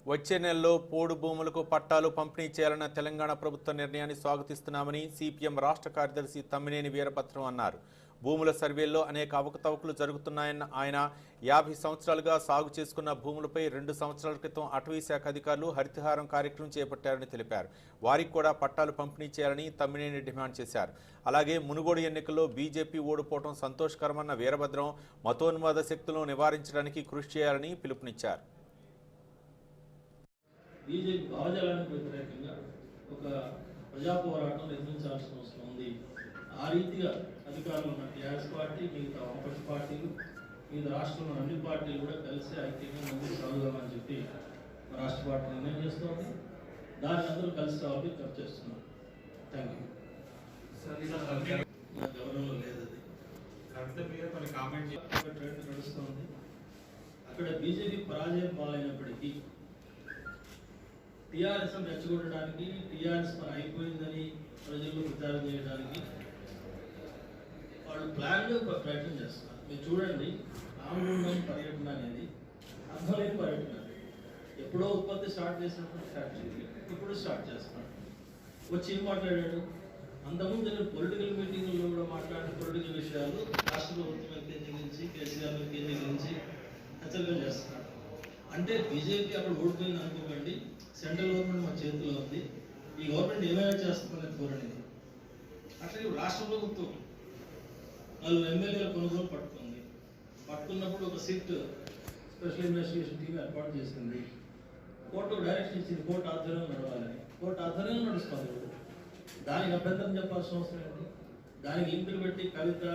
వచ్చే నెలలో పోడు భూములకు పట్టాలు పంపిణీ చేయాలన్న తెలంగాణ ప్రభుత్వ నిర్ణయాన్ని స్వాగతిస్తున్నామని సిపిఎం రాష్ట్ర కార్యదర్శి తమ్మినేని వీరభద్రం అన్నారు. భూముల సర్వేల్లో అనేక అవకతవకలు జరుగుతున్నాయన్న ఆయన 50 సంవత్సరాలుగా సాగు చేసుకున్న భూములపై 2 సంవత్సరాల క్రితం అటవీ శాఖ అధికారులు హరితహారం కార్యక్రమం చేపట్టారని తెలిపారు. వారికి కూడా పట్టాలు పంపిణీ చేయాలని తమ్మినేని డిమాండ్ చేశారు. అలాగే మునుగోడు ఎన్నికల్లో బీజేపీ ఓడిపోవడం సంతోషకరమన్న వీరభద్రం మతోన్మాద శక్తులను నివారించడానికి కృషి చేయాలని పిలుపునిచ్చారు. బీజేపీ భావజాలానికి వ్యతిరేకంగా ఒక ప్రజా పోరాటం నిర్మించాల్సిన అవసరం ఉంది. ఆ రీతిగా అధికారంలో ఉన్న టీఆర్ఎస్ పార్టీ, మిగతా వామపక్ష పార్టీలు, వివిధ రాష్ట్రంలో అన్ని పార్టీలు కూడా కలిసి ఐక్యంగా ముందుకు సాగుదామని చెప్పి రాష్ట్ర పార్టీ నిర్ణయం చేస్తోంది. దాన్ని అందరూ కలిసి రావాలని ఖర్చు చేస్తున్నాం. Thank you. గవర్నర్లో లేదు అది ట్రెండ్ నడుస్తుంది. అక్కడ బీజేపీ పరాజయం పాలైనప్పటికీ టీఆర్ఎస్ రెచ్చగొట్టడానికి, టీఆర్ఎస్ పని అయిపోయిందని ప్రజల్లో ప్రచారం చేయడానికి వాళ్ళు ప్లాన్గా ప్రయత్నం చేస్తున్నారు. మీరు చూడండి, రామగుండం పర్యటన అనేది అర్థం పర్యటన. ఎప్పుడో ఉత్పత్తి స్టార్ట్ చేసినప్పుడు ఫ్యాక్టరీ ఇప్పుడు స్టార్ట్ చేస్తున్నాడు. వచ్చి ఏం మాట్లాడాడు? అంతకుముందు పొలిటికల్ మీటింగ్లో కూడా మాట్లాడిన పొలిటికల్ విషయాలు రాష్ట్ర ప్రభుత్వం కేంద్రీకరించి, కేసీఆర్ కేంద్రీకరించి హెచ్చరికలు చేస్తున్నాడు. అంటే బీజేపీ అక్కడ ఓడిపోయింది అనుకోకండి, సెంట్రల్ గవర్నమెంట్ మా చేతిలో ఉంది, ఈ గవర్నమెంట్ ఏమైనా చేస్తుందనే ధోరణి. అట్లా రాష్ట్ర ప్రభుత్వం 4 ఎమ్మెల్యేల కొనుగోలు పట్టుకున్నప్పుడు ఒక సిట్ స్పెషల్ ఇన్వెస్టిగేషన్ టీం ఏర్పాటు చేసింది. కోర్టు డైరెక్షన్ ఇచ్చింది, కోర్టు ఆధ్వర్యంలో నడవాలని. కోర్టు ఆధ్వర్యంలో నడుస్తుంది. దానికి అభ్యంతరం చెప్పాల్సిన అవసరం ఏంటి? దానికి లింకులు పెట్టి కవిత